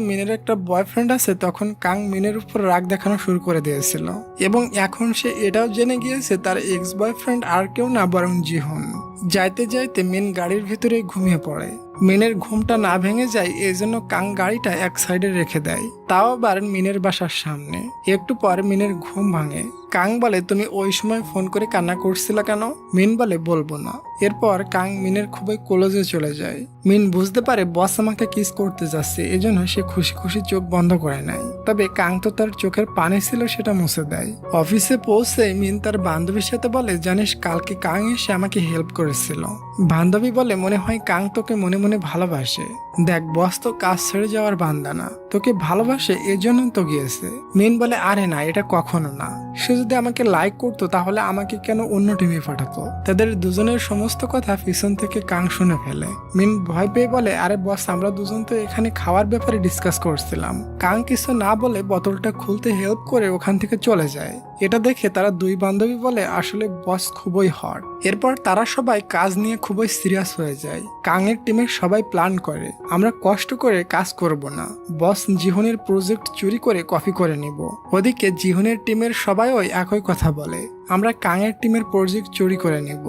মিনের একটা বয়ফ্রেন্ড আছে, তখন কাং মিনের উপর রাগ দেখানো শুরু করে দিয়েছিল এবং এখন সে এটাও জেনে গিয়েছে তার এক্স বয়ফ্রেন্ড আর কেউ না বরং জিহন। যাইতে যাইতে মিন গাড়ির ভিতরে ঘুমিয়ে পড়ে। মিনের ঘুমটা না ভেঙে যায় এজন্য কাং গাড়িটা এক সাইডে রেখে দেয়, তাও আবার মিনের বাসার সামনে। একটু পর মিনের ঘুম ভাঙে। কাং বলে, তুমি ওই সময় ফোন করে কান্না করছিল কেন? মিন বলে, বলবো না। এরপর কাং মিনের খুবই ক্লোজে চলে যায়। মিন বুঝতে পারে বস আমাকে কিস করতে যাচ্ছে, এজন্য সে খুশি খুশি চোখ বন্ধ করে নেয়। তবে কাং তো তার চোখের পানি ছিল সেটা মুছে দেয়। অফিসে পৌঁছে মিন তার বান্ধবীর সাথে বলে, জানিস কালকে কাং এসে আমাকে হেল্প করেছিল। বান্ধবী বলে, মনে হয় কাং তোকে মনে মনে ভালোবাসে। দেখ বস তো কাজ ছেড়ে যাওয়ার বান্দা না, তোকে ভালোবাসে এজন্য তো গিয়েছে। মিন বলে, আরে না, এটা কখনো না। সে যদি আমাকে লাইক করতো তাহলে আমাকে কেন অন্য টিমে পাঠাতো? তাদের দুজনের সমস্ত কথা পিছন থেকে কাং শুনে ফেলে। মিন ভয় পেয়ে বলে, আরে বস, আমরা দুজন তো এখানে খাওয়ার ব্যাপারে ডিসকাস করছিলাম। কাং কিছু না বলে বোতলটা খুলতে হেল্প করে ওখান থেকে চলে যায়। এটা দেখে তারা দুই বান্ধবী বলে, আসলে বস খুবই হট। এরপর তারা সবাই কাজ নিয়ে খুবই সিরিয়াস হয়ে যায়। কাং এর টিমের সবাই প্ল্যান করে, আমরা কষ্ট করে কাজ করব না, বস জিহনের প্রজেক্ট চুরি করে কপি করে নিব। ওদিকে জিহনের টিমের সবাইও একই কথা বলে, আমরা কাং এর টিমের প্রজেক্ট চুরি করে নিব।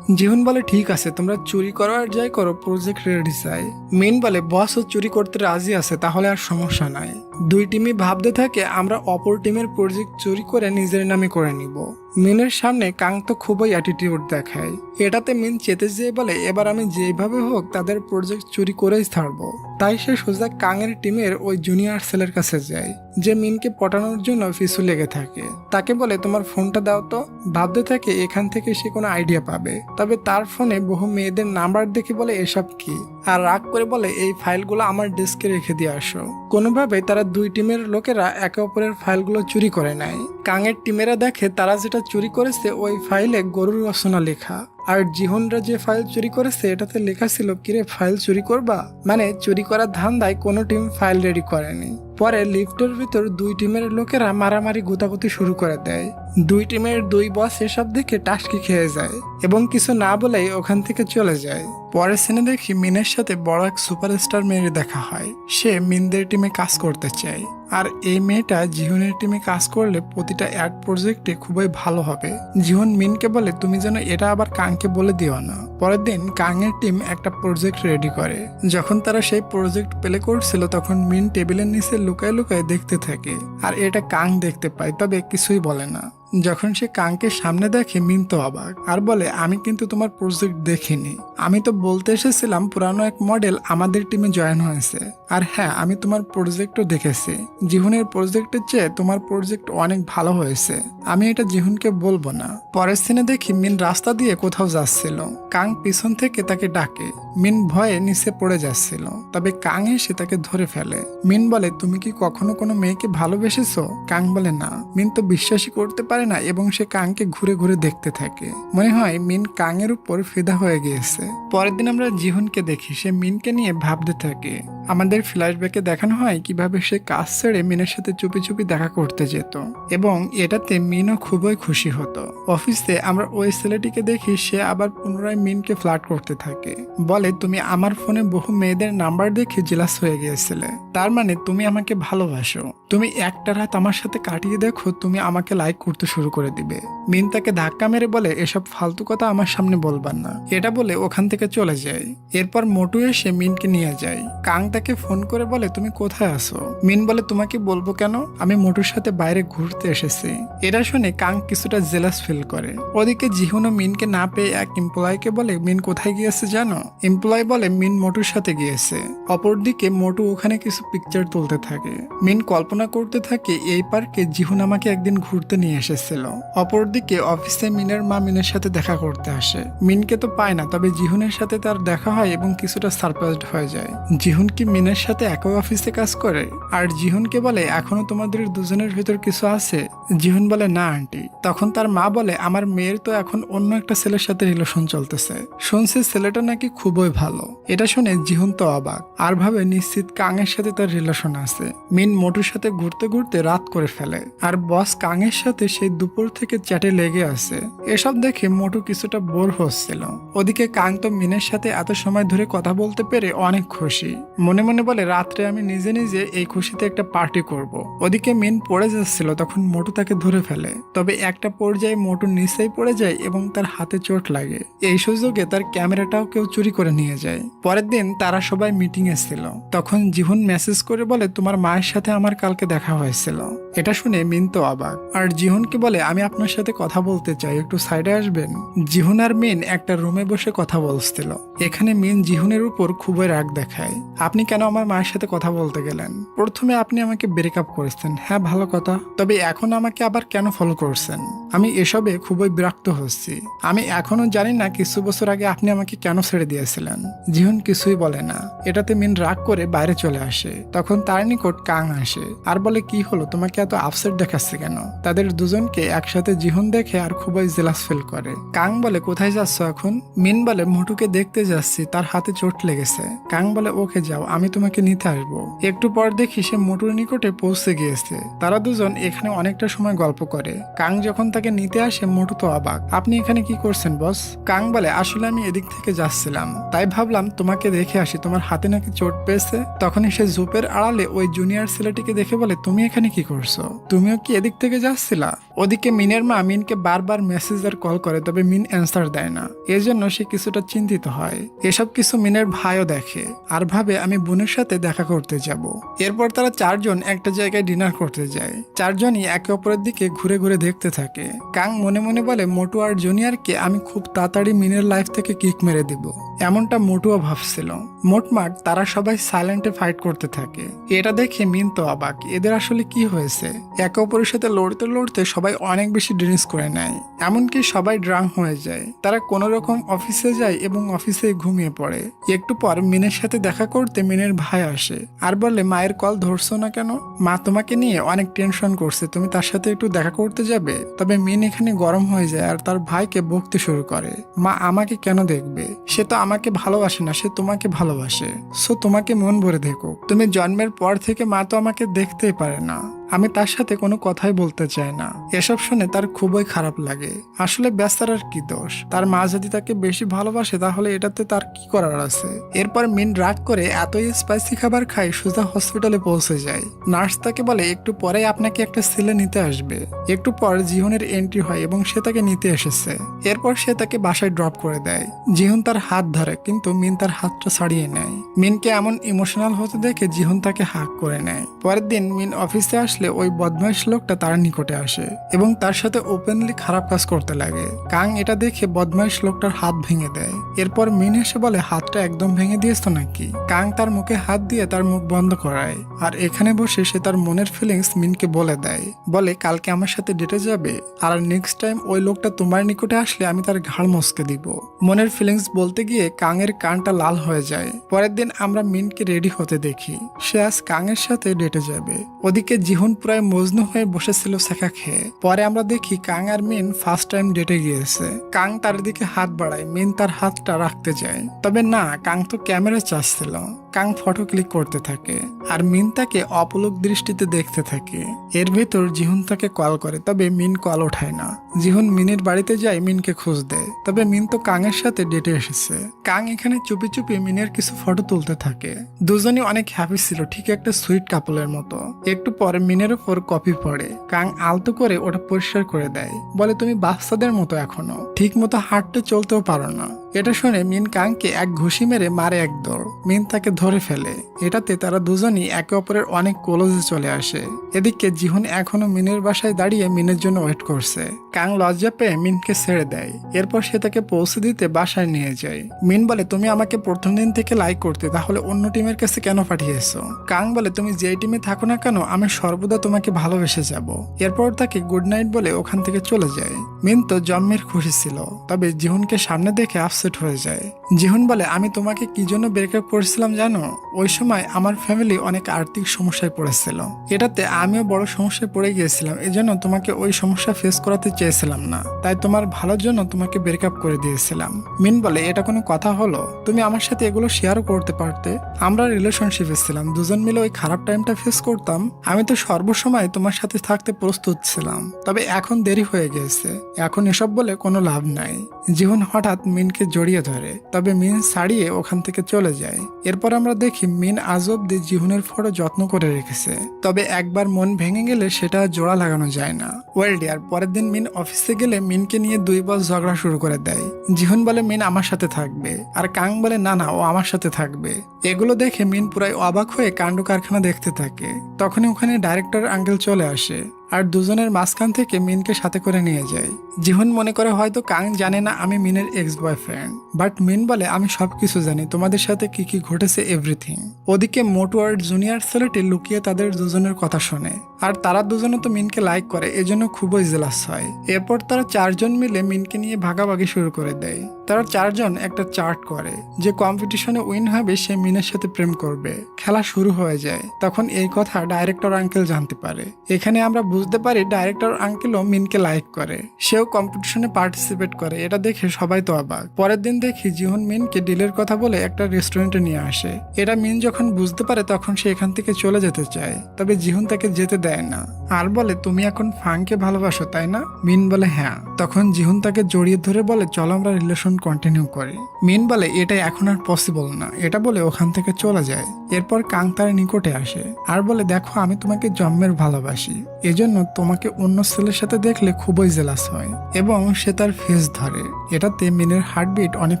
জিহন বলে, ঠিক আছে, তোমরা চুরি করো আর যাই করো, প্রজেক্ট রেডি চাই। মিন বলে, বস ও চুরি করতে রাজি আছে, তাহলে আর সমস্যা নাই। দুই টিমই ভাবতে থাকে আমরা অপর টিমের প্রজেক্ট চুরি করে নিজের নামে করে নিব। মিনের সামনে কাং তো খুবই অ্যাটিটিউড দেখায়। এটাতে মিন চেতে যেয়ে বলে, এবার আমি যেভাবে হোক তাদের প্রজেক্ট চুরি করেই ছাড়বো। তাই সে সোজা কাং এর টিমের ওই জুনিয়র ছেলের কাছে যায় যে মিনকে পটানোর জন্য পিছু লেগে থাকে। তাকে বলে, তোমার ফোনটা দাও তো। ভাবতে থাকে এখান থেকে সে কোনো আইডিয়া পাবে, তবে তার ফোনে বহু মেয়েদের নাম্বার দেখে বলে, এসব কি? আর রাগ করে বলে, এই ফাইলগুলো আমার ডেস্কে রেখে দিয়ে আসো। কোনোভাবে তারা দুই টিমের লোকেরা একে অপরের ফাইলগুলো চুরি করে নেয়। কাং এর টিমেরা দেখে তারা যেটা চুরি করেছে ওই ফাইলে গরুর রচনা লেখা, আর জিহনরা যে ফাইল চুরি করেছে এটাতে লেখা ছিল, কিরে ফাইল চুরি করবা? মানে চুরি করার ধান্দায় কোনো টিম ফাইল রেডি করেনি। পরে লিফটের ভিতর দুই টিমের লোকেরা মারামারি গুতাগুতি শুরু করে দেয়। দুই টিমের দুই বস এসব দেখে টাসকি খেয়ে যায় এবং কিছু না বলেই ওখান থেকে চলে যায়। পরের সিনে দেখি মিনের সাথে বড় এক সুপারস্টার মেয়ের দেখা হয়। সে মিনদের টিমে কাজ করতে চায় আর এই মেয়েটা জিহনের টিমে কাজ করলে প্রতিটা অ্যাড প্রজেক্টে খুবই ভালো হবে। জিহন মিনকে বলে, তুমি যেন এটা আবার কাংকে বলে দিও না। পরের দিন কাং এর টিম একটা প্রজেক্ট রেডি করে। যখন তারা সেই প্রজেক্ট প্লে করছিল তখন মিন টেবিলের নিচে লুকায় লুকায় দেখতে থাকে আর এটা কাং দেখতে পায়, তবে কিছুই বলে না। যখন সে কাংকে সামনে দেখে মিন তো অবাক আর বলে আমি কিন্তু তোমার প্রজেক্ট দেখিনি। আমি তো বলতে এসেছিলাম পুরানো এক মডেল আমাদের টিমে জয়েন হয়েছে। আর হ্যাঁ, আমি তোমার প্রজেক্টও দেখেছি। জিহুনের প্রজেক্টের চেয়ে তোমার প্রজেক্ট অনেক ভালো হয়েছে। আমি এটা জিহুনকে বলবো না। পরের সিনে দেখি মিন রাস্তা দিয়ে কোথাও যাচ্ছিল। কাং পিছন থেকে তাকে ডাকে। মিন ভয়ে নিচে পড়ে যাচ্ছিল, তবে কাং এসে তাকে ধরে ফেলে। মিন বলে তুমি কি কখনো কোনো মেয়েকে ভালোবেসেছো? কাং বলে না। মিন তো বিশ্বাসই করতে পারে না এবং সে কাংকে ঘুরে ঘুরে দেখতে থাকে। মনে হয় মিন কাং এর উপর ফিদা হয়ে গিয়েছে। পরের দিন আমরা জিহুনকে দেখি সে মিনকে নিয়ে ভাবতে থাকে। আমাদের ফ্ল্যাশব্যাকে দেখানো হয় কিভাবে সে কাজ ছেড়ে মিনের সাথে চুপি চুপি দেখা করতে যেত এবং এটাতে মিনও খুবই খুশি হতো। অফিসে আমরা ওই ছেলেটিকে দেখি সে আবার পুনরায় মিনকে ফ্লার্ট করতে থাকে। বলে তুমি আমার ফোনে বহু মেয়েদের নাম্বার দেখে জেলাস হয়ে গিয়েছিলে, তার মানে তুমি আমাকে ভালোবাসো। তুমি একটা রাত আমার সাথে কাটিয়ে দেখো, তুমি আমাকে লাইক করতে শুরু করে দিবে। মিন তাকে ধাক্কা মেরে বলে এসব ফালতু কথা আমার সামনে বলবার না। এটা বলে ওখান থেকে চলে যায়। এরপর মোটু এসে মিনকে নিয়ে যায়। কাং তাকে ফোন করে বলে তুমি কোথায় আছো? মিন বলে তোমাকে বলবো কেন, আমি মোটুর সাথে বাইরে ঘুরতে এসেছি। এটা শুনে কাং কিছুটা জেলাস ফিল করে। ওদিকে জিহুনও মিনকে না পেয়ে এক এমপ্লয়কে বলে মিন কোথায় গিয়েছে জানো? এমপ্লয় বলে মিন মোটুর সাথে গিয়েছে। অপরদিকে মোটু ওখানে কিছু পিকচার তুলতে থাকে। মিন কল্পনা করতে থাকে এই পার্কে জিহুন আমাকে একদিন ঘুরতে নিয়ে এসেছিল। অপরদিকে অফিসে মিনের মা মিনের সাথে দেখা করতে আসে। মিনকে তো পায় না, তবে জিহুনের সাথে তার দেখা হয় এবং কিছুটা সারপ্রাইজড হয়ে যায়। জিহুন কি মিনের সাথে একই অফিসে কাজ করে? আর জিহুনকে বলে এখনো তোমাদের দুজনের ভিতর কিছু আছে? জিহুন বলে না আন্টি। তখন তার মা বলে আমার মেয়ের তো এখন অন্য একটা ছেলের সাথে রিলেশন চলতেছে, শুনছি ছেলেটা নাকি খুবই ভালো। এটা শুনে জিহুন তো অবাক আর ভাবে নিশ্চিত কাং এর সাথে তার রিলেশন আছে। মিন মোটুর সাথে ঘুরতে ঘুরতে রাত করে ফেলে আর বস কাং এর সাথে সেই দুপুর থেকে চ্যাটে লেগে আছে। এসব দেখে মোটু কিছুটা বোর হচ্ছিল। ওদিকে কাং তো মিনের সাথে এত সময় ধরে কথা বলতে পেরে অনেক খুশি। মনে মনে বলে রাত্রে আমি নিজে নিজে এই খুশিতে একটা পার্টি করব। ওদিকে মিন পড়ে যাচ্ছিল, তখন মোটু তাকে ধরে ফেলে। তবে একটা পর্যায়ে মোটু নিচেই পড়ে যায় এবং তার হাতে চোট লাগে। এই সুযোগে তার ক্যামেরাটাও কেউ চুরি করে নিয়ে যায়। পরের দিন তারা সবাই মিটিং এ ছিল। তখন জিহুন মেসেজ করে বলে তোমার মায়ের সাথে আমার কালকে দেখা হয়েছিল। এটা শুনে মিন তো অবাক আর জিহুনকে বলে আমি আপনার সাথে কথা বলতে চাই, একটু সাইডে আসবেন। জিহুন আর মিন একটা রুমে বসে কথা বলছিল। এখানে মিন জিহুনের উপর খুবই রাগ দেখায়। আপনি কেন আমার মায়ের সাথে কথা বলতে গেলেন? প্রথমে আপনি আমাকে ব্রেকআপ করেছেন, হ্যাঁ ভালো কথা, তবে এখন আমাকে আবার কেন ফলো করছেন? আমি এসবে খুবই বিরক্ত হচ্ছি। আমি এখনো জানি না কিছু বছর আগে আপনি আমাকে কেন ছেড়ে দিয়েছিলেন। জিহুন কিছুই বলে না। এটাতে মিন রাগ করে বাইরে চলে আসে। তখন তার নিকট কাং আসে আর বলে কি হলো, তোমাকে এত আপসেট দেখাচ্ছে কেন? তাদের দুজনকে একসাথে জিহুন দেখে আর খুবই জেলাস ফিল করে। কাং বলে কোথায় যাচ্ছ এখন? মিন বলে মোটুকে দেখতে যাচ্ছি, তার হাতে চোট লেগেছে। কাং বলে ওকে যাও, আমি তোমাকে নিতে আসবো। একটু পর দেখি সে মোটুর নিকটে পৌঁছে গিয়েছে। তারা দুজন এখানে অনেকটা সময় গল্প করে। কাং যখন তাকে নিতে আসে মোটু তো অবাক। আপনি এখানে কি করছেন বস? কাং বলে আসলে আমি এদিক থেকে যাচ্ছিলাম, তাই ভাবলাম তোমাকে দেখে আসি, তোমার হাতে নাকি চোট পেয়েছে। তখনই সে জুপের আড়ালে ওই জুনিয়র ছেলেটিকে দেখে বলে তুমি এখানে কি করছো? তুমিও কি এদিক থেকে যাচ্ছিলা? ওদিকে মিনের মা মিনকে বারবার মেসেজ আর কল করে, তবে মিন অ্যান্সার দেয় না। এজন্য সে কিছুটা চিন্তিত হয়। এসব কিছু মিনের ভাইও দেখে আর ভাবে আমি বোনের সাথে দেখা করতে যাব। এরপর তারা চারজন একটা জায়গায় ডিনার করতে যায়। চারজনই একে অপরের দিকে ঘুরে ঘুরে দেখতে থাকে। কাং মনে মনে বলে মোটু আর জুনিয়রকে আমি খুব তাড়াতাড়ি মিনের লাইফ থেকে কিক মেরে দিব। এমনটা মোটুও ভাবছিল। মোটমাট তারা সবাই সাইলেন্টে ফাইট করতে থাকে। এটা দেখে মিন তো অবাক, এদের আসলে কি হয়েছে? একে অপরের সাথে লড়তে লড়তে সবাই অনেক বেশি ড্রিঙ্কস করে নেয়, এমনকি সবাই ড্রাঙ্ক হয়ে যায়। তারা কোনো রকম অফিসে যায় এবং অফিসে ঘুমিয়ে পড়ে। একটু পর মিনের সাথে দেখা করতে মিনের ভাই আসে আর বলে মায়ের কল ধরছো না কেন? মা তোমাকে নিয়ে অনেক টেনশন করছে, তুমি তার সাথে একটু দেখা করতে যাবে? তবে মিন এখানে গরম হয়ে যায় আর তার ভাইকে বকতে শুরু করে। মা আমাকে কেন দেখবে? সে তো আমাকে ভালোবাসে না, সে তোমাকে ভালোবাসে। সো তোমাকে মন ভরে দেখো। তুমি জন্মের পর থেকে মা তো আমাকে দেখতেই পারে না। আমি তার সাথে কোনো কথাই বলতে চাই না। এসব শুনে তার খুবই খারাপ লাগে। আসলে বেচারার আর কি দোষ? তার মা যদি তাকে বেশি ভালোবাসে তাহলে এটাতে তার কি করার আছে? এরপর মিন রাগ করে এতই স্পাইসি খাবার খায় সোজা হসপিটালে পৌঁছে যায়। নার্স তাকে বলে একটু পরে আপনাকে একটা ছেলে নিতে আসবে। একটু পর জিহুনের এন্ট্রি হয় এবং সে তাকে নিতে এসেছে। এরপর সে তাকে বাসায় ড্রপ করে দেয়। জিহুন তার হাত ধরে কিন্তু মিন তার হাতটা ছাড়িয়ে নেয়। মিনকে এমন ইমোশনাল হতে দেখে জিহুন তাকে হাক করে নেয়। পরের দিন মিন অফিসে আসলে আসলে ওই বদমাইশ লোকটা তার নিকটে আসে এবং তার সাথে ওপেনলি খারাপ কাজ করতে লাগে। কাং এটা দেখে বদমাইশ লোকটার হাত ভেঙে দেয়। এরপর মিন এসে বলে হাতটা একদম ভেঙে দিয়েছো নাকি। কাং তার মুখে হাত দিয়ে তার মুখ বন্ধ করায় আর এখানে বসে সে তার মনের ফিলিংস মিনকে বলে দেয়। বলে কালকে আমার সাথে ডেটে যাবে আর নেক্সট টাইম ওই লোকটা তোমার নিকটে আসলে আমি তার ঘাড় মস্কে দিব। মনের ফিলিংস বলতে গিয়ে কাং এর কানটা লাল হয়ে যায়। পরের দিন আমরা মিনকে রেডি হতে দেখি, সে আজ কাং এর সাথে ডেটে যাবে। ওদিকে জিহুন প্রায় মজনু হয়ে বসেছিল শেখা খেয়ে। পরে আমরা দেখি কাং আর মিন ফার্স্ট টাইম ডেটে গিয়েছে। কাং তার দিকে হাত বাড়ায়, মিন তার হাতটা রাখতে যায়। তবে না, কাং তো ক্যামেরা চাচ্ছিল। কাং ফটো ক্লিক করতে থাকে আর মিন তাকে অপলক দৃষ্টিতে দেখতে থাকে। এর ভেতর জিহুন তাকে কল করে, তবে মিন কল ওঠায় না। জিহুন মিনের বাড়িতে যায় মিনকে খোঁজ দেয়, তবে মিন তো কাং এর সাথে ডেটে এসেছে। কাং এখানে চুপি চুপি মিনের কিছু ফটো তুলতে থাকে। দুজনই অনেক হ্যাপি ছিল, ঠিক একটা সুইট কাপলের মতো। একটু পরে মিনের উপর কপি পড়ে। কাং আলতো করে ওটা পরিষ্কার করে দেয়, বলে তুমি বাচ্চাদের মতো এখনো ঠিক মতো হাঁটতে চলতেও পারো না। এটা শুনে মিন কাংকে এক ঘুষি মেরে মারে এক দৌড়। মিন তাকে ধরে ফেলে। এটাতে তারা দুজনই একে অপরের অনেক ক্লোজে চলে আসে। এদিকে জিহুন এখনো মিনের বাসায় দাঁড়িয়ে মিনের জন্য ওয়েট করছে। কাং লজ্জা পেয়ে মিনকে ছেড়ে দেয়। এরপর সে তাকে পৌঁছে দিতে বাসায় নিয়ে যায়। মিন বলে তুমি আমাকে প্রথম দিন থেকে লাইক করতে, তাহলে অন্য টিমের কাছে কেন পাঠিয়েছো। কাং বলে তুমি যেই টিমে থাকো না কেন আমি সর্বদা তোমাকে ভালোবেসে যাব। এরপর তাকে গুড নাইট বলে ওখান থেকে চলে যায়। মিন তো জন্মের খুশি ছিল, তবে জিহুনকে সামনে দেখে আপসেট হয়ে যায়। জিহুন বলে আমি তোমাকে কি জন্য ব্রেকআপ করেছিলাম জানো, ওই সময় আমার ফ্যামিলি অনেক আর্থিক সমস্যায় পড়েছিল। এটাতে আমিও বড় সমস্যায় পড়ে গিয়েছিলাম, এজন্য তোমাকে ওই সমস্যা ফেস করাতে চেয়েছিলাম না, তাই তোমার ভালোর জন্য তোমাকে ব্রেকআপ করে দিয়েছিলাম। মিন বলে এটা কোনো কথা হলো, তুমি আমার সাথে এগুলো শেয়ারও করতে পারতে। আমরা রিলেশনশিপে ছিলাম, দুজন মিলে ওই খারাপ টাইমটা ফেস করতাম। আমি তো সর্বসময় তোমার সাথে থাকতে প্রস্তুত ছিলাম, তবে এখন দেরি হয়ে গেছে, এখন এসব বলে কোনো লাভ নাই। জিহুন হঠাৎ মিনকে জড়িয়ে ধরে, তবে মিন ছাড়িয়ে ওখান থেকে চলে যায়। এরপর আমরা দেখি মিন আজ অব্দি জিহুনের ফটো যত্ন করে রেখেছে, তবে একবার মন ভেঙে গেলে সেটা জোড়া লাগানো যায় না। ওয়েল ডিয়ার, পরের দিন মিন অফিসে গেলে মিনকে নিয়ে দুই বস ঝগড়া শুরু করে দেয়। জিহুন বলে মিন আমার সাথে থাকবে আর কাং বলে না না ও আমার সাথে থাকবে। এগুলো দেখে মিন পুরাই অবাক হয়ে কাণ্ড কারখানা দেখতে থাকে। তখনই ওখানে ডাইরেক্টর আঙ্কেল চলে আসে আর দুজনের মাঝখান থেকে মিনকে সাথে করে নিয়ে যায়। জিহুন মনে করে হয়তো কাং জানে না আমি মিনের এক্স বয়ফ্রেন্ড, বাট মিন বলে আমি সবকিছু জানি, তোমাদের সাথে কি কি ঘটেছে এভরিথিং। ওদিকে মোটওয়ার্ড জুনিয়র ছেলেটি লুকিয়ে তাদের দুজনের কথা শোনে আর তারা দুজনে তো মিনকে লাইক করে, এজন্য খুবই জেলাস হয়। এরপর তারা চারজন মিলে মিনকে নিয়ে ভাগাভাগি শুরু করে দেয়। তারা চারজন একটা চার্ট করে, যে কম্পিটিশনে উইন হবে সে মিনের সাথে প্রেম করবে। খেলা শুরু হয়ে যায়, তখন এই কথা ডাইরেক্টর আঙ্কেল জানতে পারে। এখানে আমরা বুঝতে পারি ডাইরেক্টর আঙ্কেলও মিনকে লাইক করে, সেও কম্পিটিশনে পার্টিসিপেট করে। এটা দেখে সবাই তো অবাক। পরের দিন দেখি জিহুন মিনকে ডিলের কথা বলে একটা রেস্টুরেন্টে নিয়ে আসে। এটা মিন যখন বুঝতে পারে তখন সে এখান থেকে চলে যেতে চায়, তবে জিহুন তাকে যেতে দেয় না আর বলে তুমি এখন ফাংকে ভালোবাসো তাই না। মিন বলে হ্যাঁ। তখন জিহুন তাকে জড়িয়ে ধরে বলে চলো আমরা রিলেশন কন্টিনিউ করি। মিন বলে এটা এখন আর পসিবল না, এটা বলে ওখান থেকে চলে যায়। এরপর কাং তার নিকটে আসে আর বলে দেখো আমি তোমাকে জন্মের ভালোবাসি, এজন্য তোমাকে অন্য ছেলের সাথে দেখলে খুবই জেলাস হয় এবং সে তার ফেস ধরে। এটাতে মিনের হার্টবিট অনেক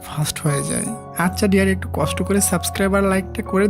ফাস্ট হয়ে যায়। আচ্ছা ডিয়ার, একটু কষ্ট করে সাবস্ক্রাইব আর লাইকটা করে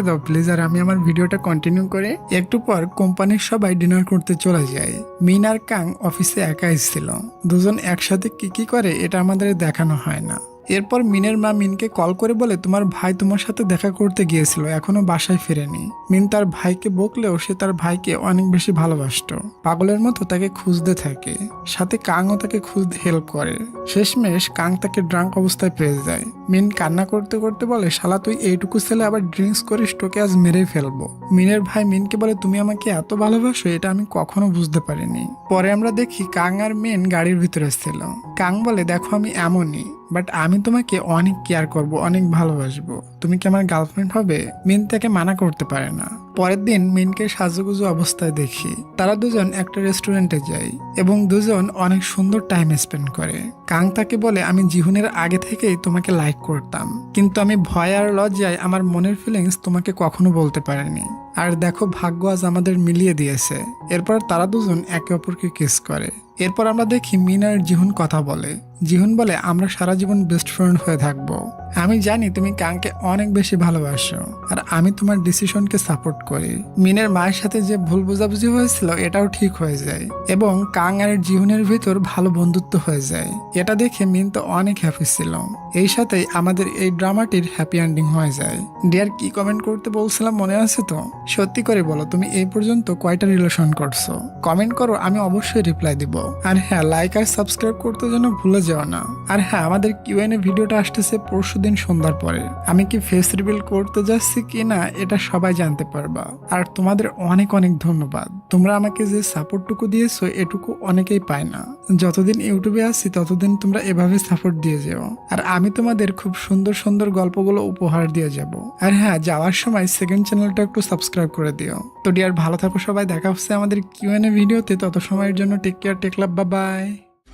দাও প্লিজ। আর আমি আমার ভিডিওটা কন্টিনিউ করে একটু পর কোম্পানির সবাই ডিনার করতে চলে যায়। মিন আর কাং অফিসে একাই ছিল। দুজন একসাথে কি করে এটা আমাদের দেখানো হয় না। এরপর মিনের মা মিনকে কল করে বলে তোমার ভাই তোমার সাথে দেখা করতে গিয়েছিল, এখনো বাসায় ফেরেনি। মিন তার ভাইকে বকলেও সে তার ভাইকে অনেক বেশি ভালোবাসতো, পাগলের মতো তাকে খুঁজতে থাকে। সাথে কাংও তাকে খুঁজতে হেল্প করে। শেষমেশ কাং তাকে ড্রাঙ্ক অবস্থায় পেয়ে যায়। মিন কান্না করতে করতে বলে শালা তুই এইটুকু ছেলে আবার ড্রিঙ্কস করিস, তোকে আজ মেরে ফেলবো। মিনের ভাই মিনকে বলে তুমি আমাকে এত ভালোবাসো, এটা আমি কখনো বুঝতে পারিনি। পরে আমরা দেখি কাং আর মিন গাড়ির ভিতরে ছিল। কাং বলে দেখো আমি এমনই, বাট আমি তোমাকে অনেক কেয়ার করব, অনেক ভালোবাসবো, তুমি কি আমার গার্লফ্রেন্ড হবে। মিন তাকে মানা করতে পারে না। পরের দিন মিনকে সাজুগুজু অবস্থায় দেখি। তারা দুজন একটা রেস্টুরেন্টে যায় এবং দুজন অনেক সুন্দর টাইম স্পেন্ড করে। কাং তাকে বলে আমি জিহুনের আগে থেকেই তোমাকে লাইক করতাম, কিন্তু আমি ভয় আর লজ্জায় আমার মনের ফিলিংস তোমাকে কখনো বলতে পারিনি। আর দেখো ভাগ্য আজ আমাদের মিলিয়ে দিয়েছে। এরপর তারা দুজন একে অপরকে কিস করে। এরপর আমরা দেখি মিন আর জিহুন কথা বলে। জিহুন বলে আমরা সারা জীবন বেস্ট ফ্রেন্ড হয়ে থাকবো। আমি জানি তুমি কাংকে অনেক বেশি ভালোবাসো আর আমি তোমার ডিসিশনকে সাপোর্ট করি। মিনের মায়ের সাথে যে ভুল বোঝাবুঝি হয়েছিল এটাও ঠিক হয়ে যায় এবং কাং আর জীবনের ভিতর ভালো বন্ধুত্ব হয়ে যায়। এটা দেখে মিন তো অনেক হ্যাপি ছিল। এই সাথেই আমাদের এই ড্রামাটির হ্যাপি এন্ডিং হয়ে যায়। ডিয়ার কি কমেন্ট করতে বলছিলাম মনে আছে তো? সত্যি করে বলো তুমি এই পর্যন্ত কয়টা রিলেশন করছো? কমেন্ট করো, আমি অবশ্যই রিপ্লাই দিব। আর হ্যাঁ, লাইক আর সাবস্ক্রাইব করতে যেন ভুলে যাও না। আর হ্যাঁ, আমাদের কিউএনএ ভিডিওটা আসতেছে পরশুদিন সন্ধ্যার পরে। আমি কি ফেস রিভিল করতে যাচ্ছি কিনা এটা সবাই জানতে পারবা। আর তোমাদের অনেক অনেক ধন্যবাদ। তোমরা আমাকে যে সাপোর্টটুকু দিয়েছো এটুকু অনেকেই পায় না। যতদিন ইউটিউবে আছি ততদিন তোমরা এভাবে সাপোর্ট দিয়ে যেও। আর আমি তোমাদের খুব সুন্দর সুন্দর গল্পগুলো উপহার দিয়ে যাব। আর হ্যাঁ, যাওয়ার সময় সেকেন্ড চ্যানেলটা একটু সাবস্ক্রাইব করে দিও। তো ডিয়ার ভালো থাকো সবাই, দেখা হচ্ছে আমাদের কিউএনএ ভিডিওতে। তত সময়ের জন্য take care, take love, bye bye.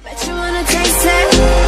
Bet you wanna taste it.